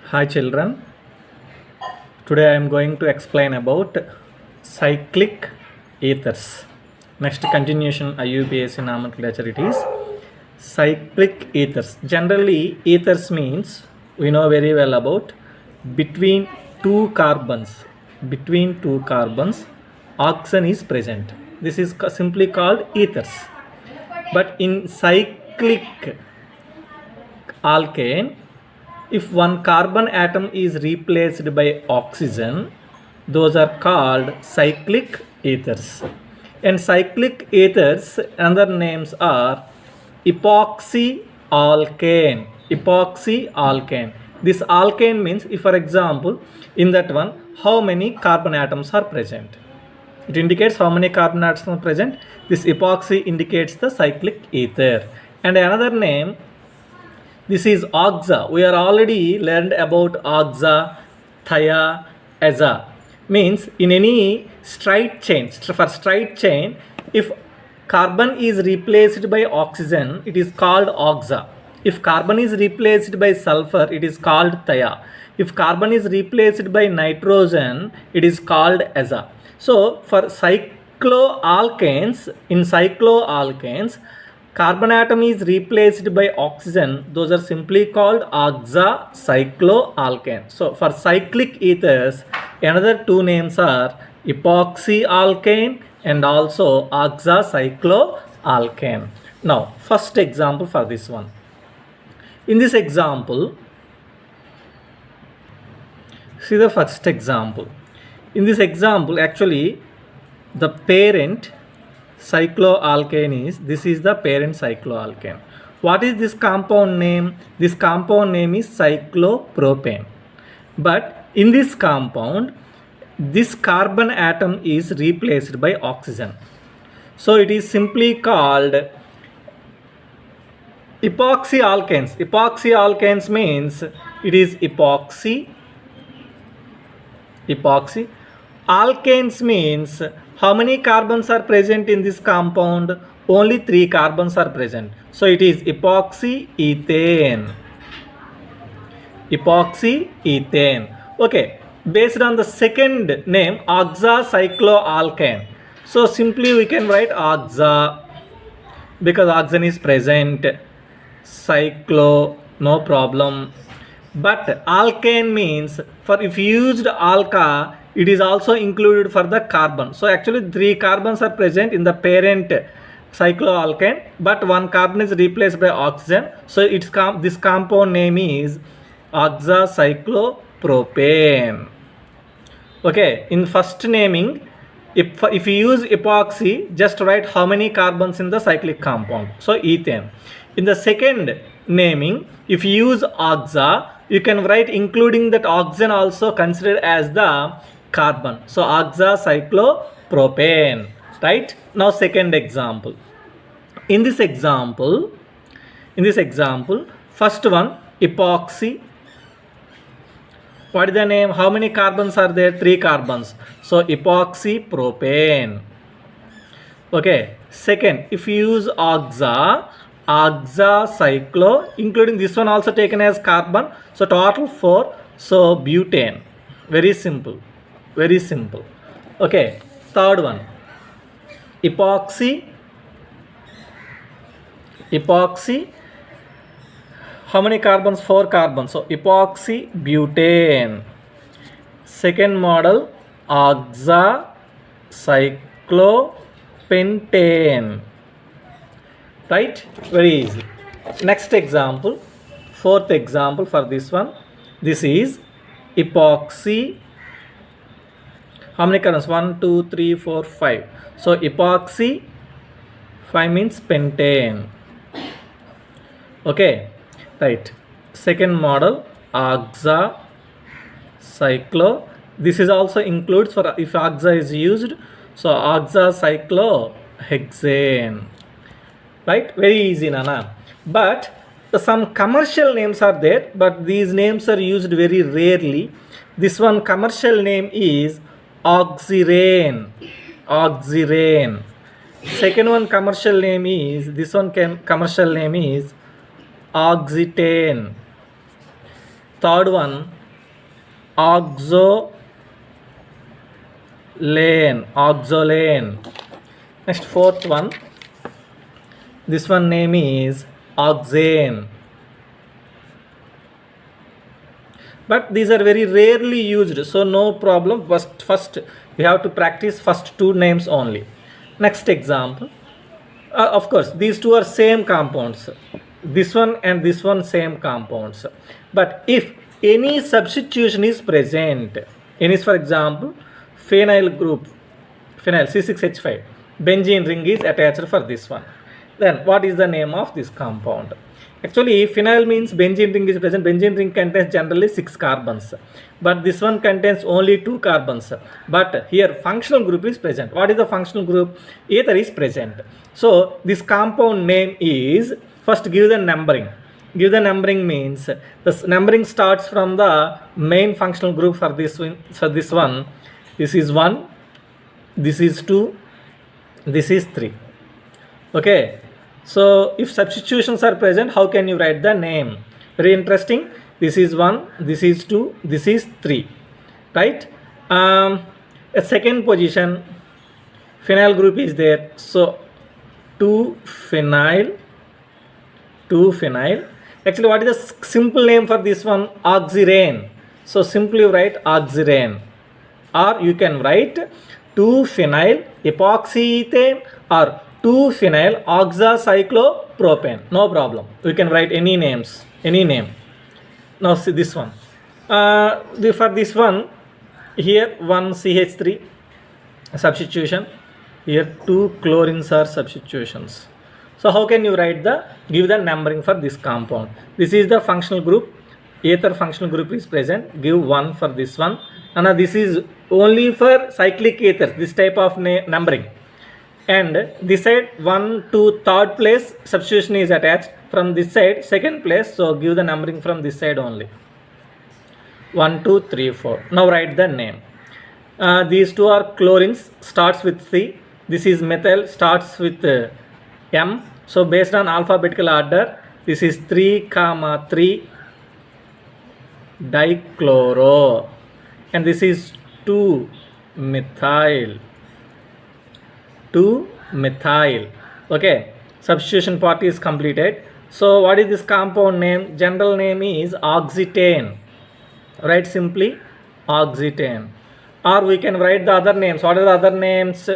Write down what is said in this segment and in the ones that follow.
Hi children, today I am going to explain about cyclic ethers. Next continuation IUPAC nomenclature it is cyclic ethers. Generally ethers means we know very well about between two carbons. Between two carbons oxygen is present. This is simply called ethers. But in cyclic alkane, if one carbon atom is replaced by oxygen, those are called cyclic ethers. And cyclic ethers, other names are epoxy alkane. Epoxy alkane. This alkane means, if for example, in that one, how many carbon atoms are present. It indicates how many carbon atoms are present. This epoxy indicates the cyclic ether. And another name, this is oxa. We are already learned about oxa, thia, aza. Means in any straight chain, for straight chain, if carbon is replaced by oxygen, it is called oxa. If carbon is replaced by sulfur, it is called thia. If carbon is replaced by nitrogen, it is called aza. So for cycloalkanes, in cycloalkanes, carbon atom is replaced by oxygen, those are simply called oxacycloalkane. So for cyclic ethers, another two names are epoxy alkane and also oxacycloalkane. Now first example for this one. In this example, see the first example. In this example, actually the parent cycloalkane is, this is the parent cycloalkane. What is this compound name? This compound name is cyclopropane. But in this compound, this carbon atom is replaced by oxygen. So it is simply called epoxy alkanes. Epoxy alkanes means it is epoxy. Alkanes means how many carbons are present in this compound? Only 3 carbons are present. So it is epoxy ethane. Epoxy ethane. Okay. Based on the second name, oxacycloalkane. So simply we can write oxa because oxygen is present. Cyclo, no problem. But alkane means, for if used alka, it is also included for the carbon. So actually 3 carbons are present in the parent cycloalkane, but 1 carbon is replaced by oxygen. So this compound name is oxacyclopropane. Okay, in first naming, if you use epoxy, just write how many carbons in the cyclic compound. So ethane. In the second naming, if you use oxa, you can write including that oxygen also considered as the carbon. So oxacyclopropane. Right? Now second example. In this example, first one, epoxy. What is the name? How many carbons are there? 3 carbons. So epoxy propane. Okay. Second, if you use oxa, oxacyclo, including this one also taken as carbon. So total 4. So butane. Very simple. Very simple. Okay. Third one, epoxy. How many carbons? 4 carbons. So epoxy butane. Second model, oxacyclopentane. Right? Very easy. Next example, fourth example for this one. This is epoxy. How many carbons? 1, 2, 3, 4, 5. So epoxy 5 means pentane. Okay. Right. Second model, oxacyclo. This is also includes for if oxa is used. So oxacyclohexane. Right? Very easy, Nana. But some commercial names are there, but these names are used very rarely. This one commercial name is oxirane. Second one commercial name is, this one commercial name is oxetane. Third one oxolane. Next, fourth one, this one name is oxane. But these are very rarely used, so no problem. First we have to practice first two names only. Next example, of course these two are same compounds, this one and this one same compounds, but if any substitution is present, any, for example, phenyl group, phenyl C6H5, benzene ring is attached for this one, then what is the name of this compound? Actually, phenyl means benzene ring is present. Benzene ring contains generally 6 carbons, but this one contains only 2 carbons. But here functional group is present. What is the functional group? Ether is present. So this compound name is, first give the numbering. Give the numbering means the numbering starts from the main functional group for this one. So this one, this is 1, this is 2, this is 3. Okay. So if substitutions are present, how can you write the name? Very interesting. This is 1, this is 2, this is 3, right? A second position, phenyl group is there. So 2-phenyl. Actually, what is the simple name for this one? Oxirane. So simply write oxirane, or you can write 2-phenyl epoxyethane or 2-phenyl oxacyclopropane. No problem. We can write any names, any name. Now see this one. For this one, here 1 CH3 substitution. Here 2 chlorines are substitutions. So how can you write give the numbering for this compound? This is the functional group. Ether functional group is present. Give 1 for this one. And this is only for cyclic ethers, this type of numbering. And this side 1 to third place substitution is attached, from this side second place, so give the numbering from this side only. 1 2 3 4. Now write the name. These two are chlorines, starts with C. This is methyl, starts with M. So based on alphabetical order, this is 3,3 dichloro, and this is 2-methyl. Okay, substitution part is completed. So what is this compound name? General name is oxetane. Write simply oxetane, or we can write the other names. What are the other names?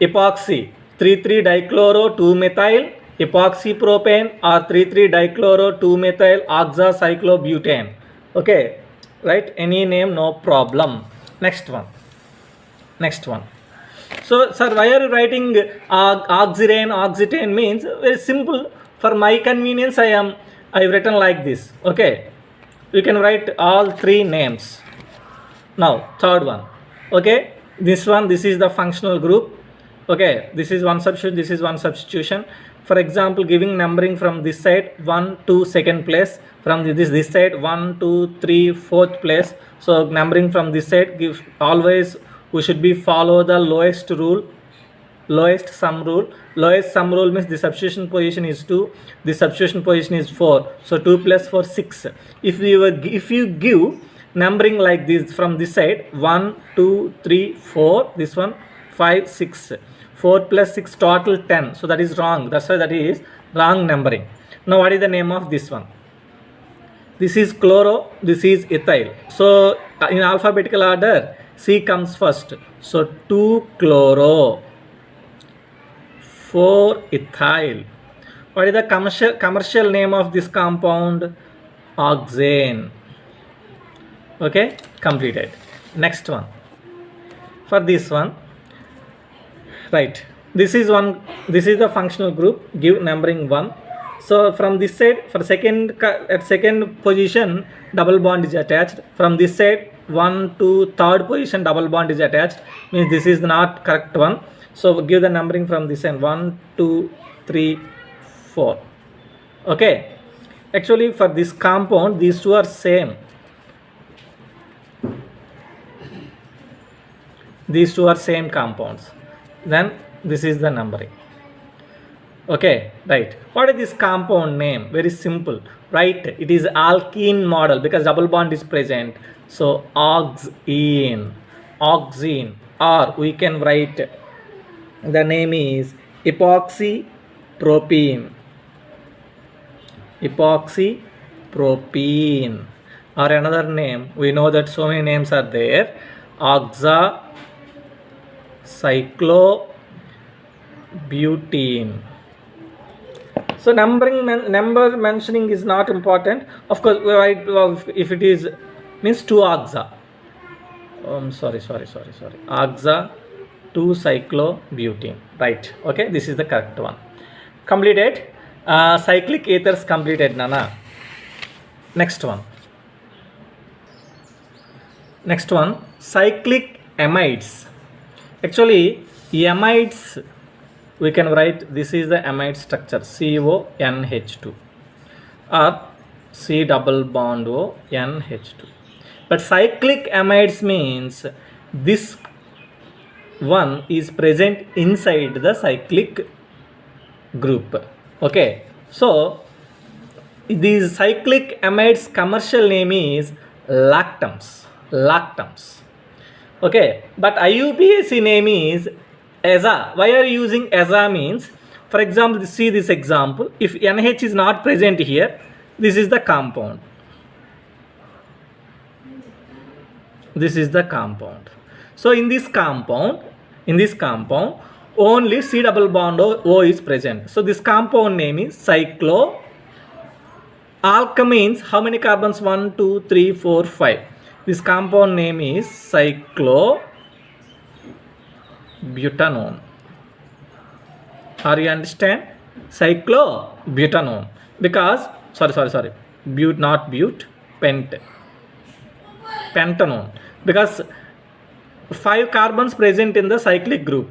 Epoxy, 3,3-dichloro 2-methyl epoxy propane, or 3,3-dichloro 2-methyl oxacyclobutane. Okay, write any name, no problem. Next one. So sir, why are you writing oxetane means very simple. For my convenience, I've written like this. Okay, you can write all 3 names. Now third one. Okay, this one, this is the functional group. Okay, this is one substitution, this is one substitution. For example, giving numbering from this side 1 to second place, from this side 1 2 3 fourth place. So numbering from this side, give always we should be follow the lowest sum rule. Lowest sum rule means the substitution position is 2, the substitution position is 4. So 2 plus 4 6. If you give numbering like this from this side 1 2 3 4, this one 5 6, 4 plus 6 total 10. So that is wrong. That's why that is wrong numbering. Now what is the name of this one? This is chloro, this is ethyl. So in alphabetical order, C comes first. So 2-chloro, 4-ethyl. What is the commercial name of this compound? Oxane. Okay, completed. Next one. For this one, right, this is the functional group. Give numbering 1. So from this side, for at second position, double bond is attached. From this side 1 to third position, double bond is attached, means this is not correct one. So give the numbering from this end 1 2 3 4. Okay, actually for this compound, these two are same. These two are same compounds. Then this is the numbering. Okay, right. What is this compound name? Very simple. right? It is alkene model because double bond is present. So oxene, oxene, or we can write the name is epoxy propene, epoxy propene, or another name, we know that so many names are there, oxa cyclobutene. So number mentioning is not important. Of course, we write if it is means 2 oxa. Sorry. Oxa 2 cyclobutene. Right. Okay. This is the correct one. Completed. Cyclic ethers completed, Nana. Next one. Cyclic amides. Actually, amides, we can write this is the amide structure CONH2 or C double bond O NH2. But cyclic amides means this one is present inside the cyclic group. Okay, so these cyclic amides commercial name is lactams. Okay, but IUPAC name is aza. Why are you using aza means, for example, see this example, if NH is not present here, this is the compound. So in this compound only C double bond O is present. So this compound name is cyclo. Alka means how many carbons? 1, 2, 3, 4, 5. This compound name is cyclobutanone. Are you understand? Cyclobutanone. Because sorry. Pentanone. Because 5 carbons present in the cyclic group,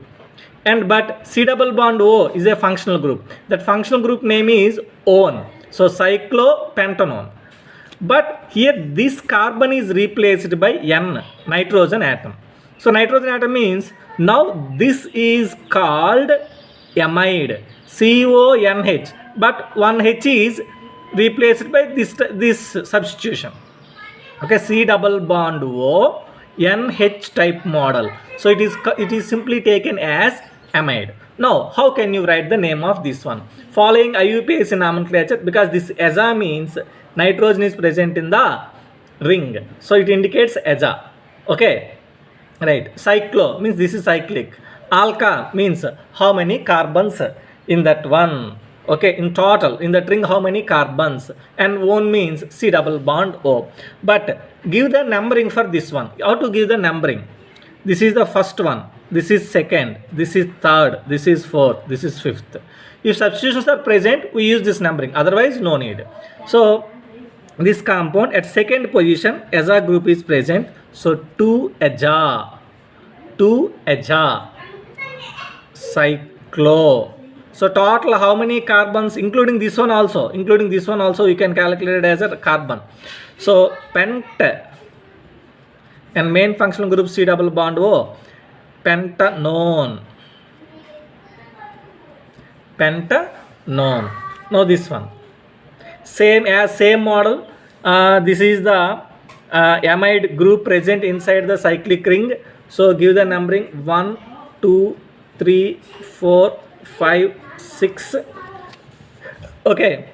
and but C double bond O is a functional group. That functional group name is one. So cyclopentanone. But here this carbon is replaced by N, nitrogen atom. So nitrogen atom means now this is called amide, CONH, but one H is replaced by this substitution. Okay, C double bond O NH type model. So it is simply taken as amide. Now, how can you write the name of this one? Following IUPAC nomenclature, because this aza means nitrogen is present in the ring. So it indicates aza. Okay, right. Cyclo means this is cyclic. Alka means how many carbons in that one. Okay, in total in that ring how many carbons, and one means C double bond O. But give the numbering for this one. How to give the numbering? This is the first one, this is second, this is third, this is fourth, this is fifth. If substitutions are present, we use this numbering, otherwise no need. So this compound at second position aza group is present, so 2-aza cyclo. So total how many carbons, including this one also you can calculate it as a carbon. So pent and main functional group C double bond O, pentanone. Now this one same model. This is the amide group present inside the cyclic ring. So give the numbering 1, 2, 3, 4, 5, 6. Okay,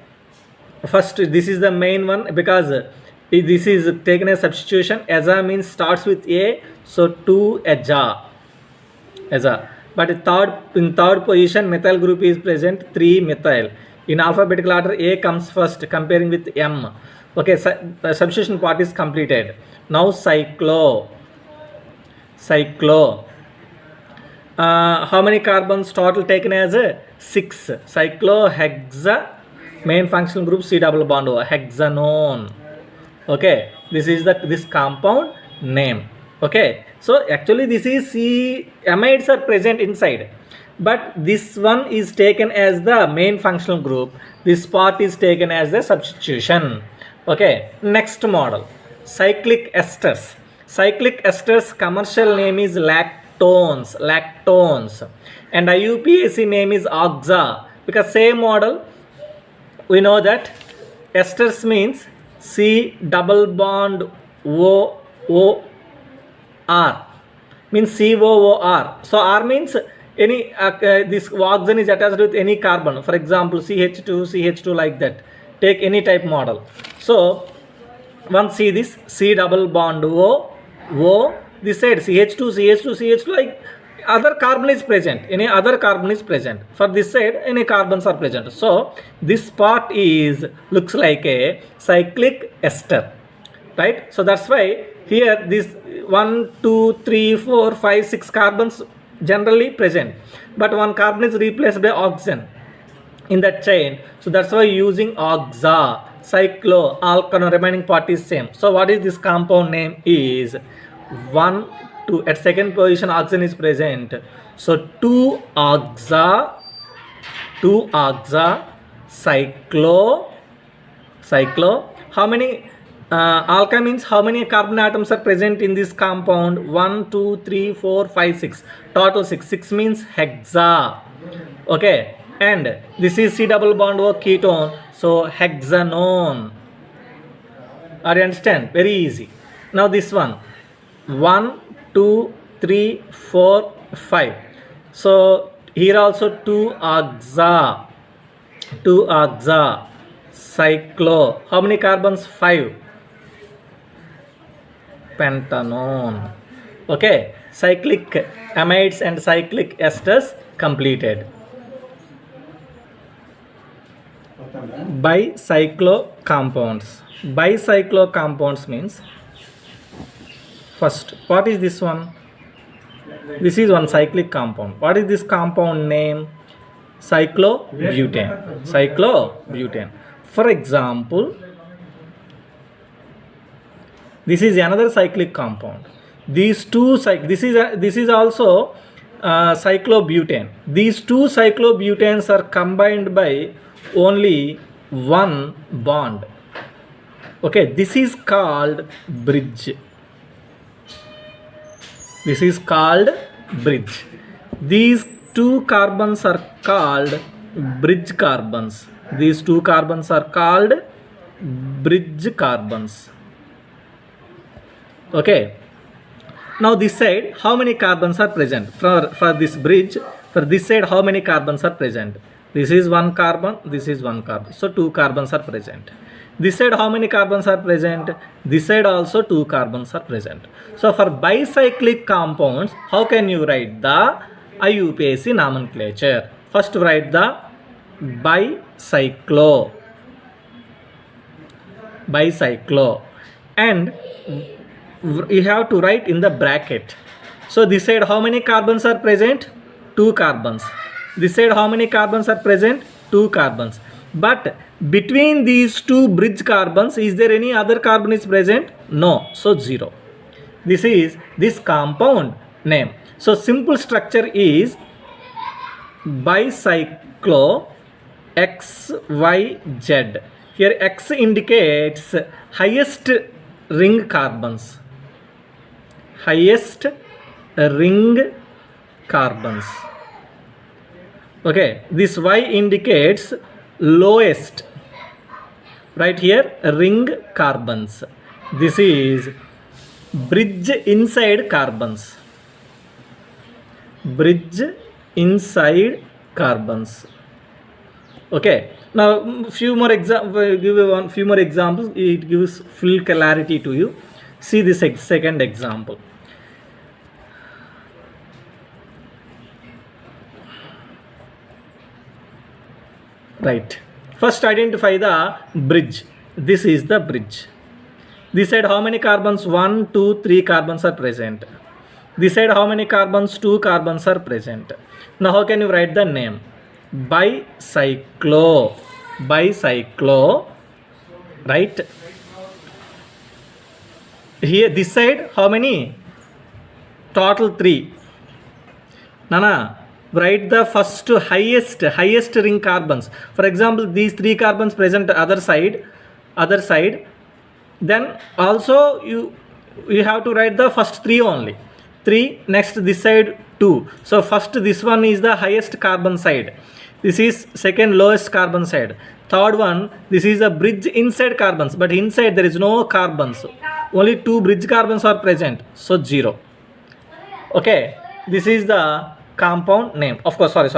first this is the main one because this is taken as substitution. Aza means starts with A, so 2-aza. But in third position methyl group is present, 3-methyl. In alphabetical order A comes first comparing with M. Okay, substitution part is completed. Now cyclo. How many carbons total taken as 6? Cyclohexa, main functional group C double bond O, hexanone. Okay, this is this compound name. Okay, so actually this is amides are present inside, but this one is taken as the main functional group, this part is taken as the substitution. Okay, next model, cyclic esters. Commercial name is lactones, and IUPAC name is oxa, because same model we know that esters means C double bond O R means COOR. So R means any this oxygen is attached with any carbon. For example, CH2 like that. Take any type model. So once see this C double bond O, this side CH2 like other carbon is present, any other carbon is present. For this side any carbons are present. So this part is looks like a cyclic ester, right? So that's why here this 1 2 3 4 5 6 carbons generally present, but one carbon is replaced by oxygen in that chain. So that's why using oxa, cyclo, alkano, remaining part is same. So what is this compound name is 1 2 at second position oxygen is present. So 2-oxa cyclo. How many alkyl means how many carbon atoms are present in this compound? 1 2 3 4 5 6, total 6 means hexa. Okay, and this is C double bond O ketone, so hexanone. Are you understand? Very easy. Now this one 1 2 3 4 5, so here also 2-oxa cyclo. How many carbons? 5, pentanone. Okay, cyclic amides and cyclic esters completed. Bicyclo compounds means, first, what is this one? This is one cyclic compound. What is this compound name? Cyclobutane. For example, this is another cyclic compound. These two this is also cyclobutane. These two cyclobutanes are combined by only one bond. Okay, this is called bridge. These two carbons are called bridge carbons. Okay, now this side how many carbons are present? For this bridge, for this side how many carbons are present? This is one carbon, this is one carbon, so 2 carbons are present. This side how many carbons are present? This side also 2 carbons are present. So for bicyclic compounds, how can you write the IUPAC nomenclature? First write the bicyclo, and you have to write in the bracket. So this side how many carbons are present? 2 carbons. This side how many carbons are present? 2 carbons. But between these two bridge carbons, is there any other carbon is present? No, so 0. This is this compound name. So simple structure is bicyclo XYZ. Here X indicates highest ring carbons. Okay, this Y indicates lowest, right here ring carbons. This is bridge inside carbons. Okay, now few more examples. It gives full clarity to you. See this second example. Right, first identify the bridge. This is the bridge. This side how many carbons? 1 2 3 carbons are present. This side how many carbons? 2 carbons are present. Now how can you write the name? Bicyclo, right? Here this side how many? Total 3. Nana, write the first highest ring carbons. For example, these 3 carbons present other side. Then also you have to write the first 3 only. 3, next this side 2. So first this one is the highest carbon side. This is second lowest carbon side. Third one, this is a bridge inside carbons, but inside there is no carbons. Only 2 bridge carbons are present, so 0. Okay, this is the compound name. Of course, sorry.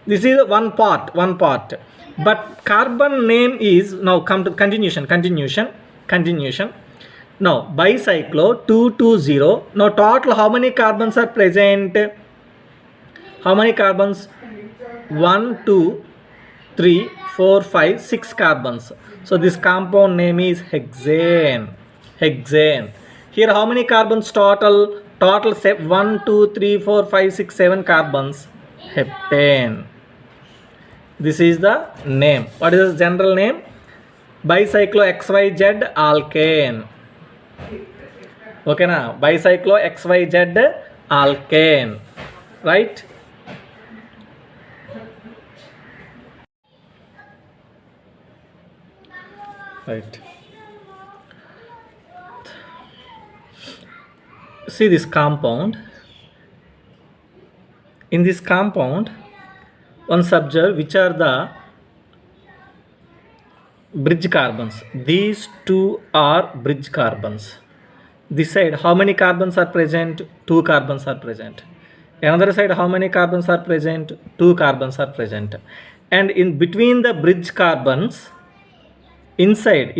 This is one part. But carbon name is, now come to continuation. Now, bicyclo 220. Now, total how many carbons are present? How many carbons? 1, 2, 3, 4, 5, 6 carbons. So, this compound name is hexane. Here, how many carbons total? Total 1, 2, 3, 4, 5, 6, 7 carbons. Heptane. This is the name. What is the general name? Bicyclo XYZ alkane. Okay na? Bicyclo XYZ alkane. Right? See this compound. In this compound, once observe which are the bridge carbons. These two are bridge carbons. This side, how many carbons are present? 2 carbons are present. Another side, how many carbons are present? 2 carbons are present. And in between the bridge carbons, inside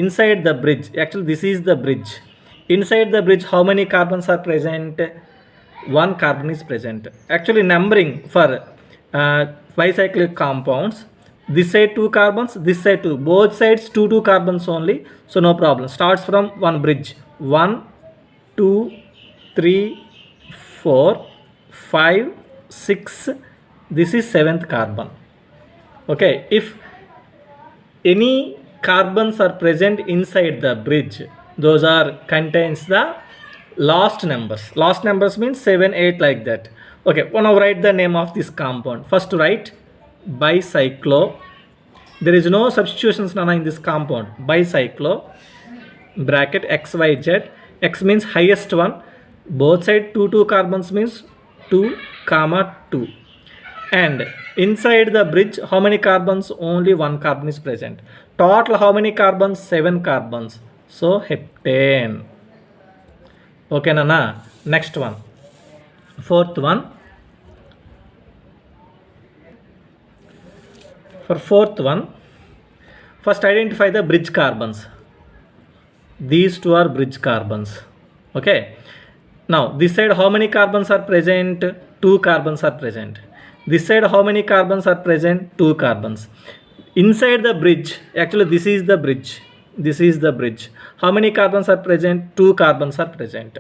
the bridge, actually this is the bridge. Inside the bridge, how many carbons are present? 1 carbon is present. Actually, numbering for bicyclic compounds, this side 2 carbons, this side 2, both sides 2 carbons only, so no problem. Starts from one bridge. 1, 2, 3, 4, 5, 6. This is 7th carbon. Okay, if any carbons are present inside the bridge, those are contains the last numbers means 7, 8 like that. Okay, now write the name of this compound. First write bicyclo. There is no substitutions in this compound. Bicyclo bracket XYZ. X means highest one. Both side 2 carbons means 2, 2. And inside the bridge, how many carbons? Only 1 carbon is present. Total how many carbons? 7 carbons. So heptane. Okay, Nana. Next one. Fourth one. For fourth one, first identify the bridge carbons. These two are bridge carbons. Okay. Now, this side how many carbons are present? 2 carbons are present. This side how many carbons are present? 2 carbons. Inside the bridge, actually this is the bridge. How many carbons are present? 2 carbons are present.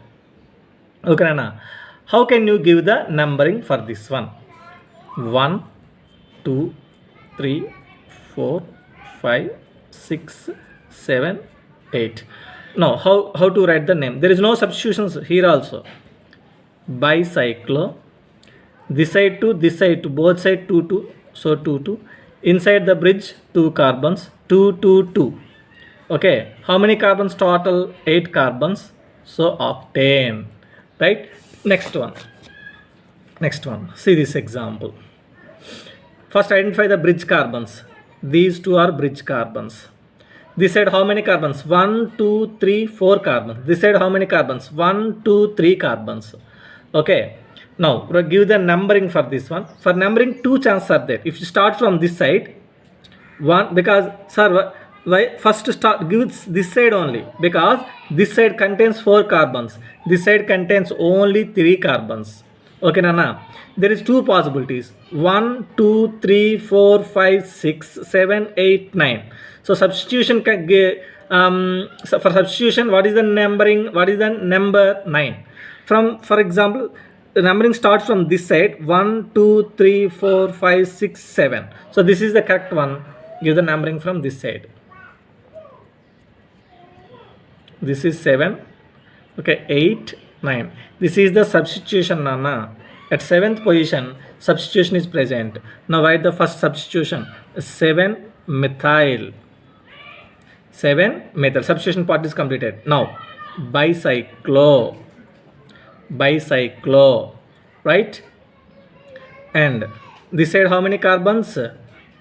Okay, Nana. How can you give the numbering for this one? 1, 2, 3, 4, 5, 6, 7, 8. Now, how to write the name? There is no substitutions here also. Bicyclo. This side 2, both side 2. So 2. Inside the bridge, 2 carbons. 2. Okay. How many carbons total? 8 carbons. So octane. Right? Next one. See this example. First identify the bridge carbons. These two are bridge carbons. This side how many carbons? 1, 2, 3, 4 carbons. This side how many carbons? 1, 2, 3 carbons. Okay. Now give the numbering for this one. For numbering 2 chances are there. If you start from this side, 1, because sir, why first start give this side only, because this side contains 4 carbons. This side contains only 3 carbons. Okay, Nana. There is 2 possibilities. 1, 2, 3, 4, 5, 6, 7, 8, 9. So substitution can give, so for substitution, what is the numbering? What is the number 9? For example, the numbering starts from this side. 1, 2, 3, 4, 5, 6, 7. So this is the correct one. Give the numbering from this side. This is 7. Okay, 8, 9. This is the substitution, Nana. At 7th position, substitution is present. Now write the first substitution. 7-methyl. 7-methyl. Substitution part is completed. Now, bicyclo. Right? And this side how many carbons?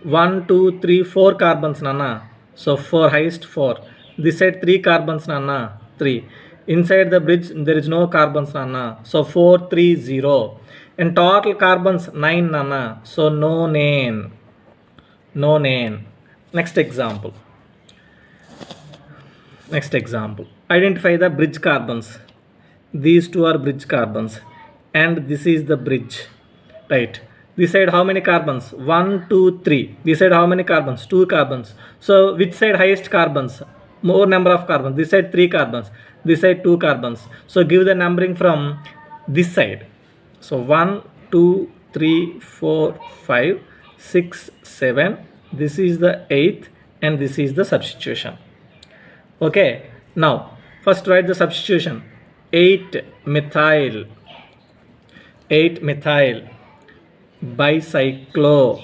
1, 2, 3, 4 carbons, Nana. So 4, highest 4. This side 3 carbons, Nana. 3. Inside the bridge there is no carbons, Nana. So 4, 3, 0. And total carbons 9, Nana. So no name. No name. Next example. Next example. Identify the bridge carbons. These two are bridge carbons. And this is the bridge. Right. This side how many carbons? 1, 2, 3. This side how many carbons? 2 carbons. So which side highest carbons? More number of carbons. This side 3 carbons. This side 2 carbons. So give the numbering from this side. So 1, 2, 3, 4, 5, 6, 7. This is the 8th and this is the substitution. Okay. Now first write the substitution. 8 methyl. 8 methyl bicyclo.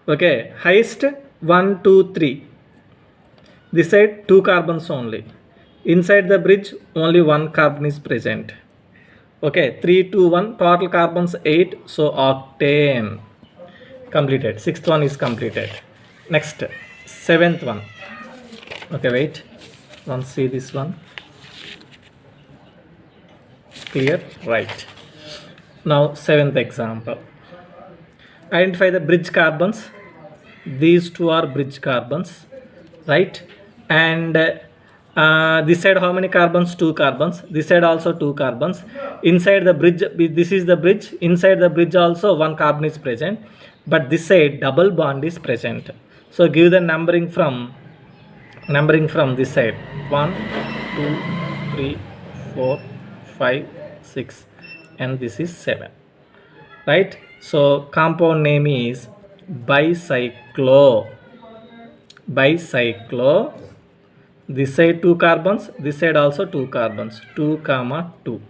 Okay, highest 1, 2, 3. This side 2 carbons only. Inside the bridge only 1 carbon is present. Okay, 3, 2, 1. Total carbons 8. So octane. Completed. 6th one is completed. Next, 7th one. Okay, wait. Once see this one. Clear? Right. Now 7th example. Identify the bridge carbons. These two are bridge carbons, right? And this side how many carbons? 2 carbons. This side also 2 carbons. Inside the bridge, this is the bridge. Inside the bridge also 1 carbon is present, but this side double bond is present. So give the numbering from this side. 1, 2, 3, 4, 5, 6, and this is 7, right? So compound name is bicyclo. This side 2 carbons, this side also 2 carbons. 2, 2.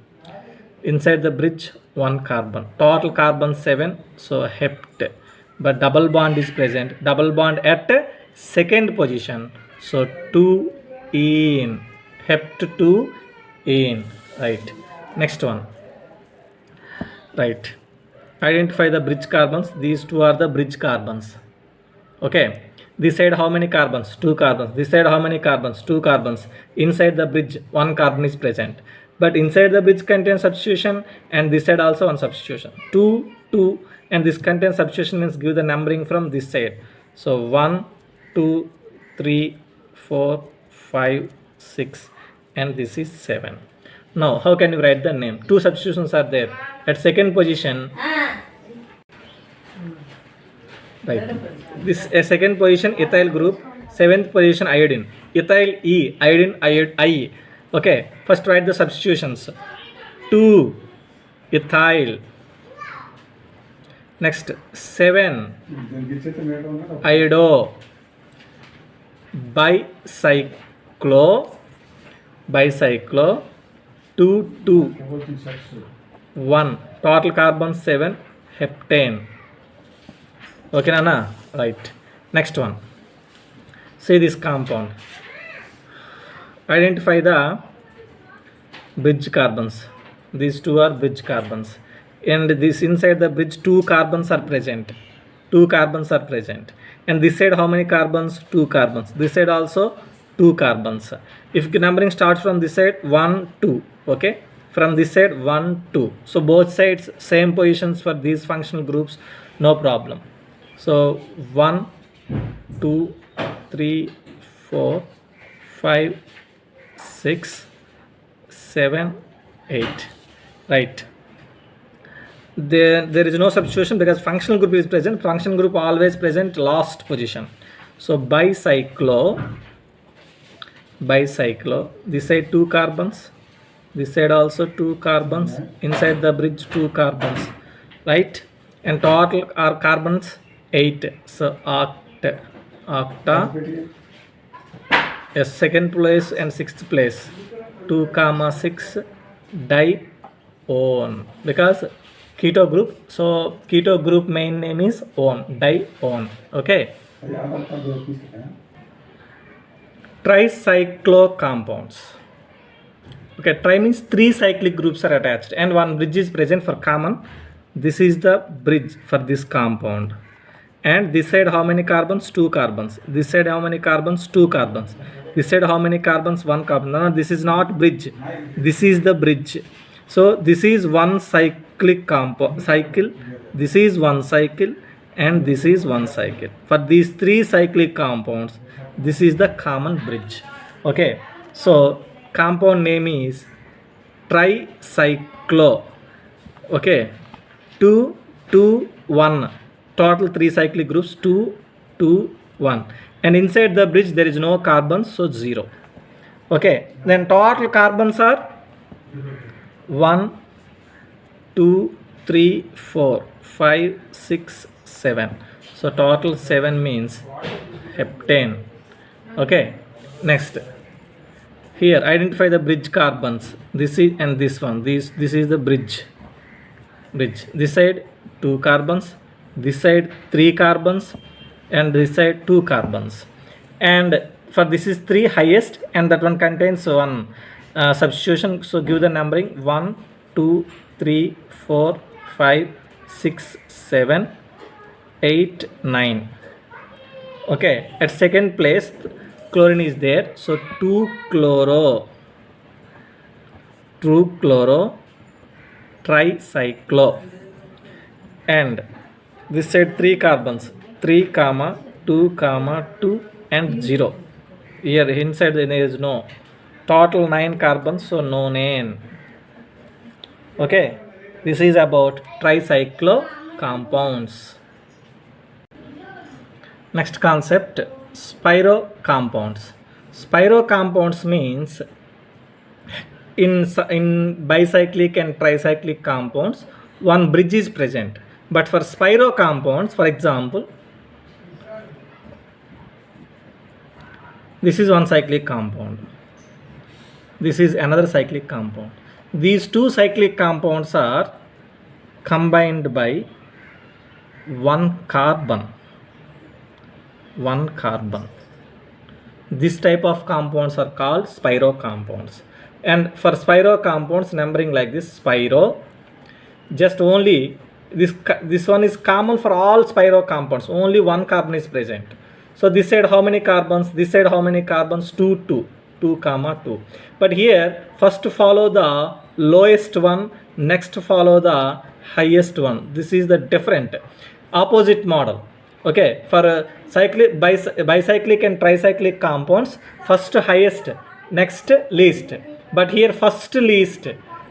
Inside the bridge 1 carbon. Total carbon 7. So hept, but double bond is present. Double bond at second position. So 2 in, hept 2 in, right? Next one. Right. Identify the bridge carbons. These two are the bridge carbons. Okay. This side how many carbons? 2 carbons. This side how many carbons? 2 carbons. Inside the bridge 1 carbon is present. But inside the bridge contains substitution, and this side also one substitution. 2, 2, and this contains substitution means give the numbering from this side. So 1, 2, 3, 4, 5, 6, and this is 7. Now how can you write the name? 2 substitutions are there. At second position, right, this second position ethyl group, 7th position iodine, ethyl E, iodine I. Okay, first write the substitutions. 2 ethyl, next 7 iodo, bicyclo, 2, 2, 1, total carbon 7, heptane. Okay, Nana? Right. Next one. See this compound. Identify the bridge carbons. These two are bridge carbons. And this inside the bridge 2 carbons are present. 2 carbons are present. And this side how many carbons? 2 carbons. This side also 2 carbons. If the numbering starts from this side 1, 2. Okay. From this side 1, 2. So both sides same positions for these functional groups. No problem. So 1, 2, 3, 4, 5, 6, 7, 8. Right. There is no substitution because functional group is present. Functional group always present last position. So bicyclo. This side 2 carbons. This side also 2 carbons. Inside the bridge 2 carbons. Right. And total are carbons 8. So octa. Yes, second place and 6th place. 2, 6 dione. Because keto group. So keto group main name is one. Dione. Okay. Tricyclo compounds. Okay, tri means 3 cyclic groups are attached and 1 bridge is present for common. This is the bridge for this compound. and this side how many carbons? 2 carbons. This side how many carbons? 2 carbons. This side how many carbons? 1 carbon. No, this is not bridge, this is the bridge. So this is one cyclic cycle, this is one cycle, and this is one cycle. For these 3 cyclic compounds, this is the common bridge. Okay, so compound name is tricyclo. Okay, 2 2 1, total 3 cyclic groups, 2 2 1, and inside the bridge there is no carbons, so 0. Okay, then total carbons are 1 2 3 4 5 6 7, so total 7 means heptane. Okay, next, here identify the bridge carbons. This is, and this one, this is the bridge. This side 2 carbons, this side 3 carbons, and this side 2 carbons. And for this is 3 highest, and that one contains one substitution. So give the numbering 1 2 3 4 5 6 7 8 9. Okay, at second place chlorine is there, so 2 chloro tricyclo. And this side 3 carbons, 3 comma 2 comma 2 and 0. Here inside there is no, total 9 carbons, so nonane. Okay, this is about tricyclo compounds. Next concept, spiro compounds. Spiro compounds means in bicyclic and tricyclic compounds one bridge is present, but for spiro compounds, for example, this is one cyclic compound, this is another cyclic compound. These 2 cyclic compounds are combined by one carbon. This type of compounds are called spiro compounds. And for spiro compounds, numbering like this, spiro, just only this one is common for all spiro compounds, only one carbon is present. So this side how many carbons? This side how many carbons? 2 comma 2. But here first follow the lowest one, next follow the highest one. This is the different opposite model. Okay, for bicyclic and tricyclic compounds, first highest, next least. But here first least,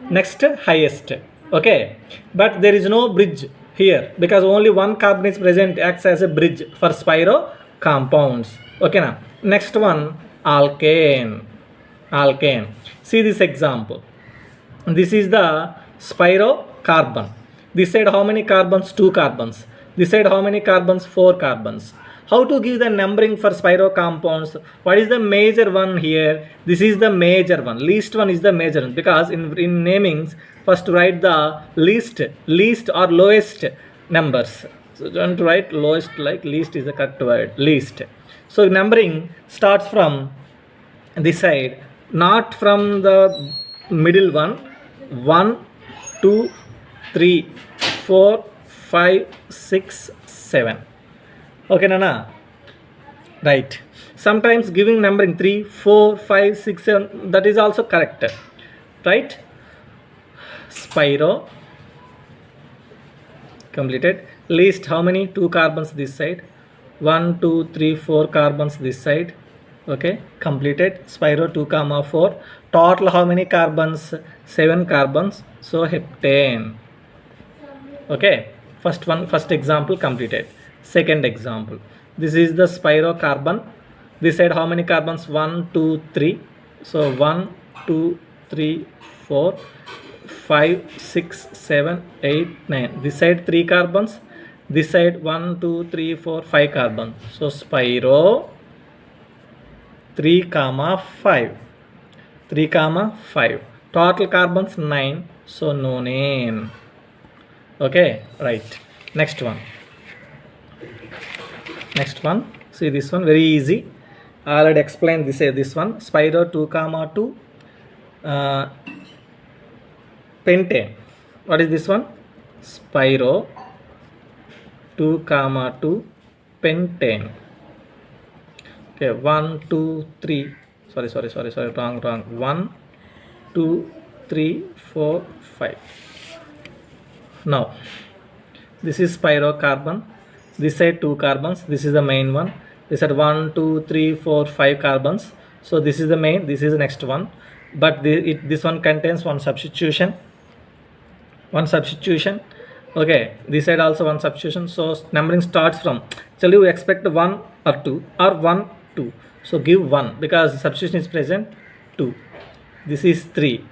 next highest. Okay, but there is no bridge here because only one carbon is present, acts as a bridge for spiro compounds. Okay, now next one, alkane. See this example. This is the spiro carbon. This side how many carbons? 2 carbons. This side how many carbons? 4 carbons. How to give the numbering for spiro compounds? What is the major one here? This is the major one. Least one is the major one, because in namings first write the least or lowest numbers. So don't write lowest, like least is the correct word, least. So numbering starts from this side, not from the middle one. 1 2 3 4 5 6 7. Okay, Nana? Right. Sometimes giving numbering 3 4 5 6 7, that is also correct. Right? Spiro. Completed. Least how many? 2 carbons this side. 1 2 3 4 carbons this side. Okay, completed. Spiro 2 comma 4. Total how many carbons? 7 carbons. So heptane. Okay, first example completed. Second example, this is the spiro carbon. This side how many carbons? 1 2 3. So 1 2 3 4 5 6 7 8 9. This side 3 carbons. This side 1 2 3 4 5 carbons. So spiro 3 comma 5. 3 comma 5. Total carbons 9. So nonane. Okay, right. Next one. See this one, very easy. I already explained this one. Spiro 2 comma 2. Pentane. What is this one? Spiro 2 comma 2 pentane. Okay, 1 2 3, sorry, wrong, 1 2 3 4 5. Now this is pyrocarbon, this side 2 carbons, this is the main one, this side 1 2 3 4 5 carbons. So this is the main, this is the next one, but this one contains one substitution. Okay, this side also one substitution. So numbering starts from, actually you expect 1 or 2 or 1 2, so give 1 because substitution is present. 2, this is 3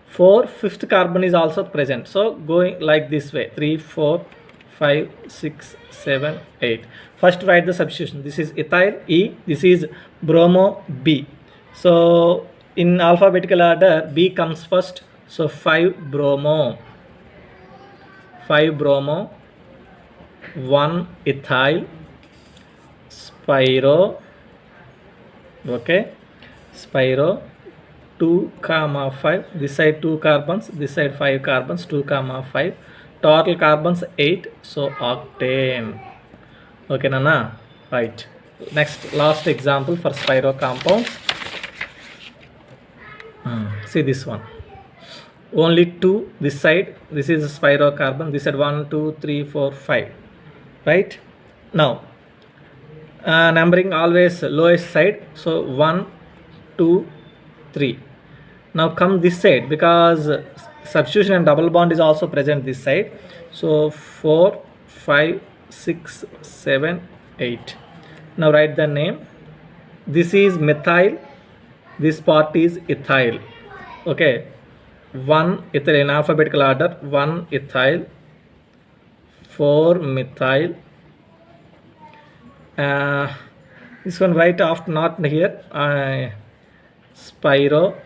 4, fifth carbon is also present, so going like this way, 3 4 5 6 7 8. First write the substitution. This is ethyl E, this is bromo B. So in alphabetical order B comes first, so 5 bromo, 1 ethyl, spiro, okay, spiro, 2 comma 5, this side 2 carbons, this side 5 carbons, 2 comma 5, total carbons 8, so octane. Okay nana, right. Next, last example for spiro compounds. See this one, only 2 this side, this is spiro carbon, this side 1 2 3 4 5, right? Now numbering always lowest side, so 1 2 3. Now come this side because substitution and double bond is also present this side, so 4 5 6 7 8. Now write the name. This is methyl, this part is ethyl. Okay, 1 ethyl in alphabetical order, 1 ethyl, 4 methyl, this one write after, not here, spiro,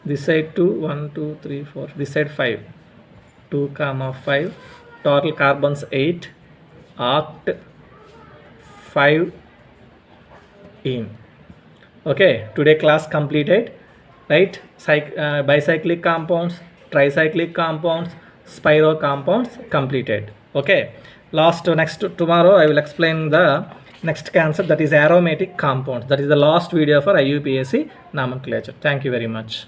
this side 2 1 2 3 4, this side 5, 2 comma 5, total carbons 8, oct 5 in. Okay, today class completed, right? Bicyclic compounds, tricyclic compounds, spiro compounds completed. Okay, next tomorrow I will explain the next concept, that is aromatic compounds. That is the last video for IUPAC nomenclature. Thank you very much.